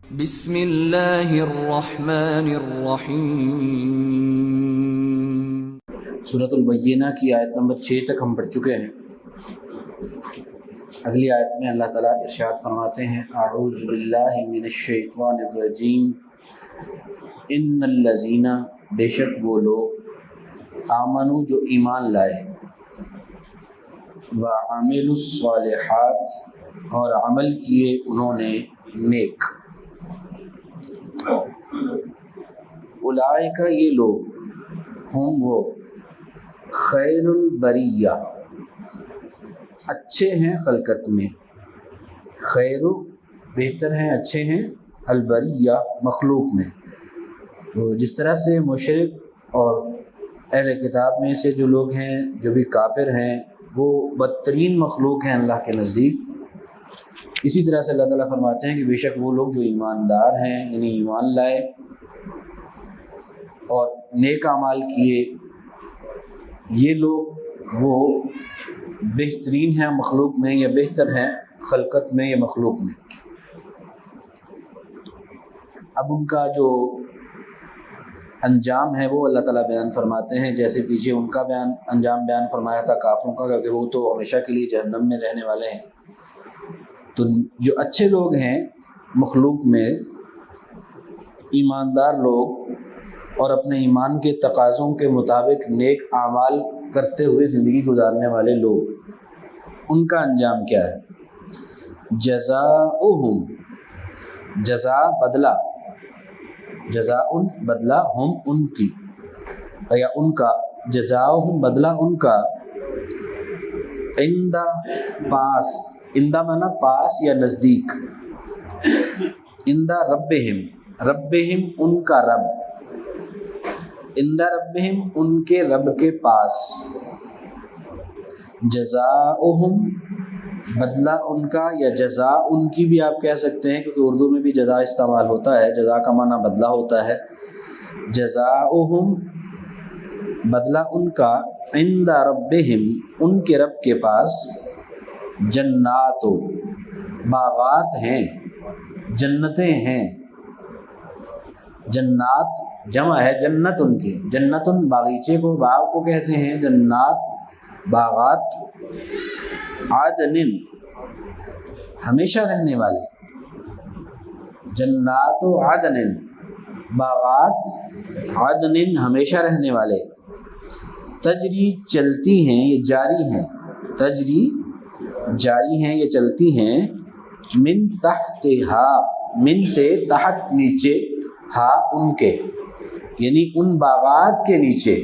بسم اللہ الرحمن الرحیم۔ سورۃ البینہ کی آیت نمبر 6 تک ہم پڑھ چکے ہیں۔ اگلی آیت میں اللہ تعالیٰ ارشاد فرماتے ہیں، اعوذ باللہ من الشیطان الرجیم، ان الذین، بے شک وہ لوگ، آمنوا جو ایمان لائے، وعملوا الصالحات اور عمل کیے انہوں نے نیک، اولئک یہ لوگ، ہم وہ، خیر البریہ اچھے ہیں خلقت میں، خیر بہتر ہیں، اچھے ہیں، البریہ مخلوق میں۔ تو جس طرح سے مشرک اور اہل کتاب میں سے جو لوگ ہیں جو بھی کافر ہیں وہ بدترین مخلوق ہیں اللہ کے نزدیک، اسی طرح سے اللہ تعالیٰ فرماتے ہیں کہ بے شک وہ لوگ جو ایماندار ہیں، یعنی ایمان لائے اور نیک اعمال کیے، یہ لوگ وہ بہترین ہیں مخلوق میں، یا بہتر ہیں خلقت میں یا مخلوق میں۔ اب ان کا جو انجام ہے وہ اللہ تعالیٰ بیان فرماتے ہیں، جیسے پیچھے ان کا انجام بیان فرمایا تھا کافروں کا کہ وہ تو ہمیشہ کے لیے جہنم میں رہنے والے ہیں۔ تو جو اچھے لوگ ہیں مخلوق میں، ایماندار لوگ اور اپنے ایمان کے تقاضوں کے مطابق نیک اعمال کرتے ہوئے زندگی گزارنے والے لوگ، ان کا انجام کیا ہے؟ جزاؤہم، جزا بدلہ، جزاء بدلہ، ہم ان کی یا ان کا، جزاؤہم بدلہ ان کا، عند پاس، عند مانا پاس یا نزدیک، عند ربہم، ربہم ان کا رب، عند ربہم ان کے رب کے پاس، جزاؤہم بدلہ ان کا یا جزا ان کی بھی آپ کہہ سکتے ہیں، کیونکہ اردو میں بھی جزا استعمال ہوتا ہے، جزا کا معنی بدلہ ہوتا ہے۔ جزاؤہم بدلہ ان کا، عند ربہم ان کے رب کے پاس، جنات باغات ہیں، جنتیں ہیں، جنات جمع ہے جنت ان کی، جنتن باغیچے کو، باغ کو کہتے ہیں، جنات باغات، عدن ہمیشہ رہنے والے، جنات عدن باغات، عدن ہمیشہ رہنے والے، تجری چلتی ہیں، یہ جاری ہیں، تجری جاری ہیں، یہ چلتی ہیں، من تحتہا من سے، تحت نیچے، ہا ان کے، یعنی ان باغات کے نیچے،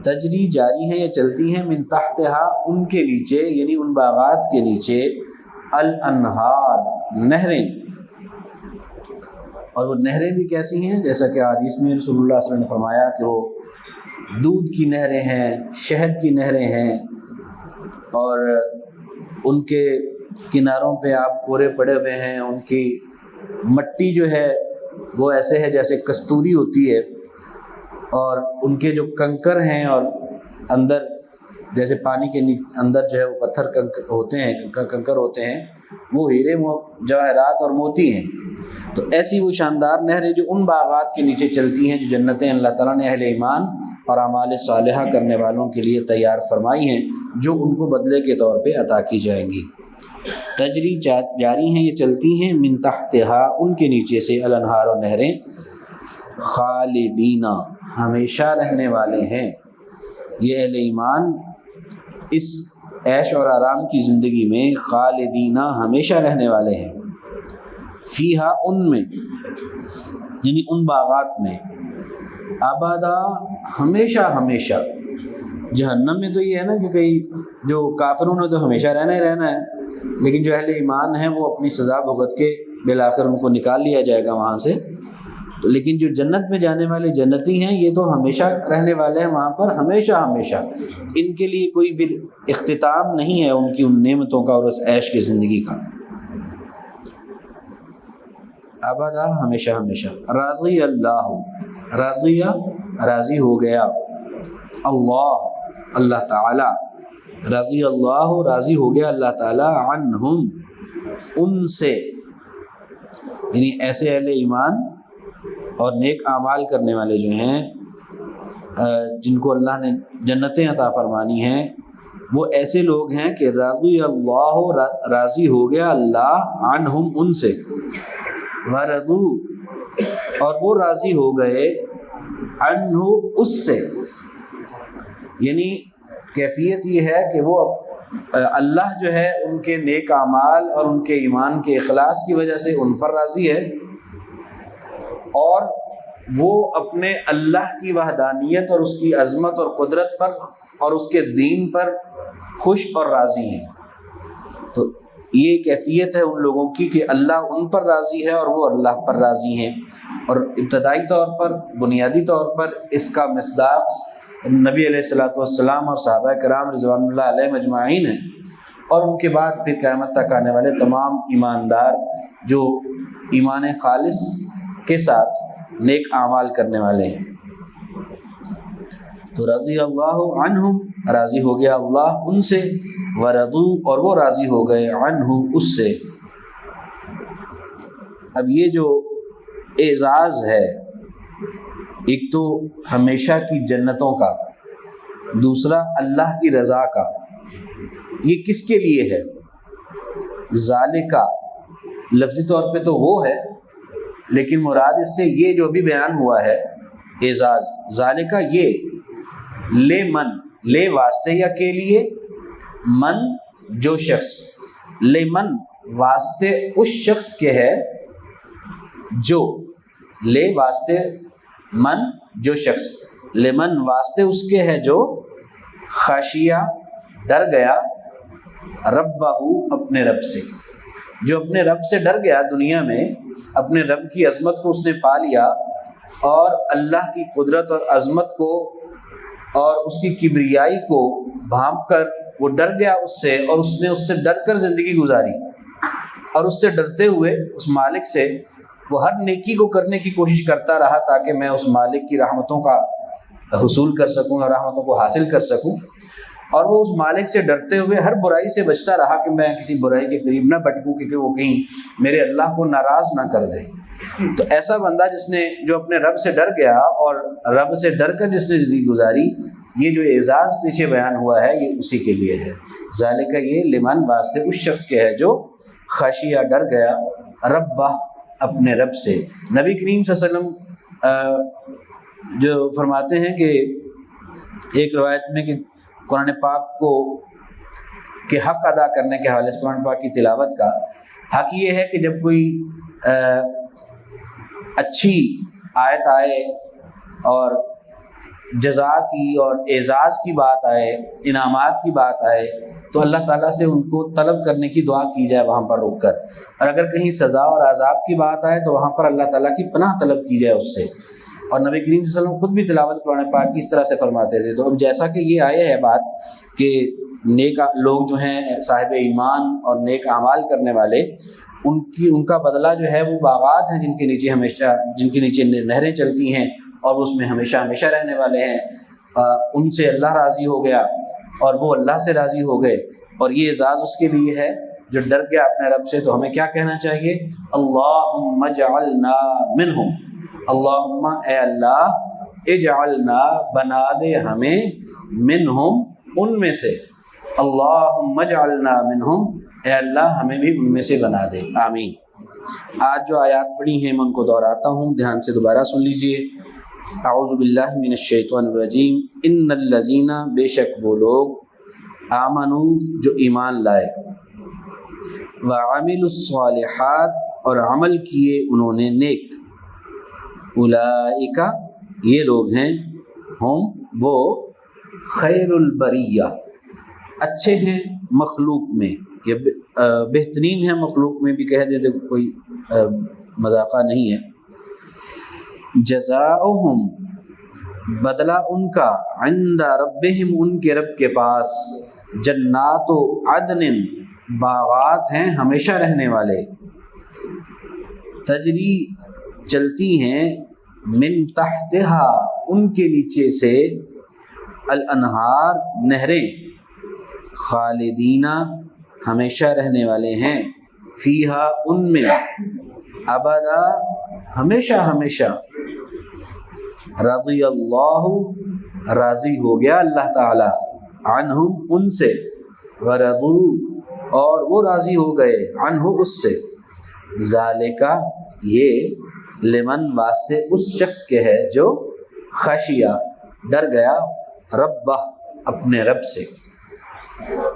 تجری جاری ہیں، یہ چلتی ہیں، من تحتہا ان کے نیچے، یعنی ان باغات کے نیچے، الانہار نہریں، اور وہ نہریں بھی کیسی ہیں؟ جیسا کہ حدیث میں رسول اللہ صلی اللہ علیہ وسلم نے فرمایا کہ وہ دودھ کی نہریں ہیں، شہد کی نہریں ہیں، اور ان کے کناروں پہ آپ کورے پڑے ہوئے ہیں، ان کی مٹی جو ہے وہ ایسے ہے جیسے کستوری ہوتی ہے، اور ان کے جو کنکر ہیں اور اندر جیسے پانی کے اندر جو ہے وہ پتھر ہوتے ہیں، کنکر ہوتے ہیں، وہ ہیرے جواہرات اور موتی ہیں۔ تو ایسی وہ شاندار نہریں جو ان باغات کے نیچے چلتی ہیں، جو جنتیں اللہ تعالیٰ نے اہل ایمان اور اعمال صالحہ کرنے والوں کے لیے تیار فرمائی ہیں، جو ان کو بدلے کے طور پہ عطا کی جائیں گی۔ تجری جاری ہیں، یہ چلتی ہیں، من تحتہا ان کے نیچے سے، الانہار و نہریں، خالدین ہمیشہ رہنے والے ہیں۔ یہ اہل ایمان اس عیش اور آرام کی زندگی میں خالدین ہمیشہ رہنے والے ہیں، فیہا ان میں، یعنی ان باغات میں، ابدا ہمیشہ ہمیشہ۔ جہنم میں تو یہ ہے نا کہ کئی جو کافروں نے تو ہمیشہ رہنا ہی رہنا ہے، لیکن جو اہل ایمان ہیں وہ اپنی سزا بھگت کے بالآخر ان کو نکال لیا جائے گا وہاں سے۔ تو لیکن جو جنت میں جانے والے جنتی ہیں یہ تو ہمیشہ رہنے والے ہیں وہاں پر، ہمیشہ ہمیشہ، ان کے لیے کوئی بھی اختتام نہیں ہے ان کی ان نعمتوں کا اور اس عیش کی زندگی کا، ابدا ہمیشہ ہمیشہ۔ راضی اللہ، راضیہ راضی ہو گیا، اللہ اللہ تعالی، رضی اللہ راضی ہو گیا اللہ تعالی، عنہم ان سے، یعنی ایسے اہل ایمان اور نیک اعمال کرنے والے جو ہیں جن کو اللہ نے جنتیں عطا فرمانی ہیں، وہ ایسے لوگ ہیں کہ رضی اللہ، راضی ہو گیا اللہ، عنہم، ان سے، ورضو، اور وہ راضی ہو گئے، عنہ، اس سے۔ یعنی کیفیت یہ ہے کہ وہ اللہ جو ہے ان کے نیک اعمال اور ان کے ایمان کے اخلاص کی وجہ سے ان پر راضی ہے، اور وہ اپنے اللہ کی وحدانیت اور اس کی عظمت اور قدرت پر اور اس کے دین پر خوش اور راضی ہیں۔ تو یہ کیفیت ہے ان لوگوں کی کہ اللہ ان پر راضی ہے اور وہ اللہ پر راضی ہیں۔ اور ابتدائی طور پر، بنیادی طور پر اس کا مصداق نبی علیہ الصلوۃ والسلام اور صحابہ کرام رضوان اللہ علیہ مجمعین ہیں، اور ان کے بعد پھر قیامت تک آنے والے تمام ایماندار جو ایمان خالص کے ساتھ نیک اعمال کرنے والے ہیں۔ تو رضی اللہ عنہم، راضی ہو گیا اللہ ان سے، ورضو، اور وہ راضی ہو گئے، عنہ، اس سے۔ اب یہ جو اعزاز ہے، ایک تو ہمیشہ کی جنتوں کا، دوسرا اللہ کی رضا کا، یہ کس کے لیے ہے؟ ذالکا لفظی طور پہ تو وہ ہے، لیکن مراد اس سے یہ جو بھی بیان ہوا ہے اعزاز، ذالکا یہ، لے من، لے واسطے یا کے لیے، من جو شخص، لے من واسطے اس شخص کے ہے جو، لے واسطے من جو شخص، لے من واسطے اس کے ہے جو، خاشیہ ڈر گیا، ربہ اپنے رب سے، جو اپنے رب سے ڈر گیا دنیا میں، اپنے رب کی عظمت کو اس نے پا لیا اور اللہ کی قدرت اور عظمت کو اور اس کی کبریائی کو بھانپ کر وہ ڈر گیا اس سے، اور اس نے اس سے ڈر کر زندگی گزاری، اور اس سے ڈرتے ہوئے اس مالک سے وہ ہر نیکی کو کرنے کی کوشش کرتا رہا تاکہ میں اس مالک کی رحمتوں کا حصول کر سکوں اور رحمتوں کو حاصل کر سکوں، اور وہ اس مالک سے ڈرتے ہوئے ہر برائی سے بچتا رہا کہ میں کسی برائی کے قریب نہ بھٹکوں کیونکہ وہ کہیں میرے اللہ کو ناراض نہ کر دے۔ تو ایسا بندہ جس نے، جو اپنے رب سے ڈر گیا اور رب سے ڈر کر جس نے زندگی گزاری، یہ جو اعزاز پیچھے بیان ہوا ہے یہ اسی کے لیے ہے۔ ذالک یہ لمن واسطے اس شخص کے ہے جو خشیہ ڈر گیا، ربہ اپنے رب سے۔ نبی کریم صلی اللہ علیہ وسلم جو فرماتے ہیں کہ ایک روایت میں کہ قرآن پاک کو کہ حق ادا کرنے کے حوالے سے، قرآن پاک کی تلاوت کا حق یہ ہے کہ جب کوئی اچھی آیت آئے اور جزا کی اور اعزاز کی بات آئے، انعامات کی بات آئے، تو اللہ تعالیٰ سے ان کو طلب کرنے کی دعا کی جائے وہاں پر رک کر، اور اگر کہیں سزا اور عذاب کی بات آئے تو وہاں پر اللہ تعالیٰ کی پناہ طلب کی جائے اس سے۔ اور نبی کریم صلی اللہ علیہ وسلم خود بھی تلاوت قرآن پاک کی اس طرح سے فرماتے تھے۔ تو اب جیسا کہ یہ آیا ہے بات کہ نیک لوگ جو ہیں صاحب ایمان اور نیک اعمال کرنے والے، ان کا بدلہ جو ہے وہ باغات ہیں جن کے نیچے ہمیشہ، جن کے نیچے نہریں چلتی ہیں اور وہ اس میں ہمیشہ ہمیشہ رہنے والے ہیں، ان سے اللہ راضی ہو گیا اور وہ اللہ سے راضی ہو گئے، اور یہ اعزاز اس کے لیے ہے جو ڈر گیا اپنے رب سے۔ تو ہمیں کیا کہنا چاہیے؟ اللہم اجعلنا منہم، اللہم اے اللہ، اجعلنا بنا دے ہمیں، منہم ان میں سے، اللہم اجعلنا منہم اے اللہ ہمیں بھی ان میں سے بنا دے، آمین۔ آج جو آیات پڑھی ہیں میں ان کو دہراتا ہوں، دھیان سے دوبارہ سن لیجئے۔ اعوذ باللہ من الشیطان الرجیم، ان الذین، بے شک وہ لوگ، آمنو جو ایمان لائے، وعملوا الصالحات اور عمل کیے انہوں نے نیک، اولئک یہ لوگ ہیں، ہم وہ، خیر البریہ اچھے ہیں مخلوق میں، یا بہترین ہے مخلوق میں بھی کہہ دے تو کوئی مذاقہ نہیں ہے۔ جزاؤہم بدلہ ان کا، عند ربہم ان کے رب کے پاس، جنات عدن باغات ہیں ہمیشہ رہنے والے، تجری چلتی ہیں، من تحتہا ان کے نیچے سے، الانہار نہریں، خالدینہ ہمیشہ رہنے والے ہیں، فیہا ان میں، ابدا ہمیشہ ہمیشہ، رضی اللہ راضی ہو گیا اللہ تعالی، عنہم ان سے، ورضو اور وہ راضی ہو گئے، عنہ اس سے، ذالکا یہ، لمن واسطے اس شخص کے ہے جو خشیہ ڈر گیا، ربہ اپنے رب سے۔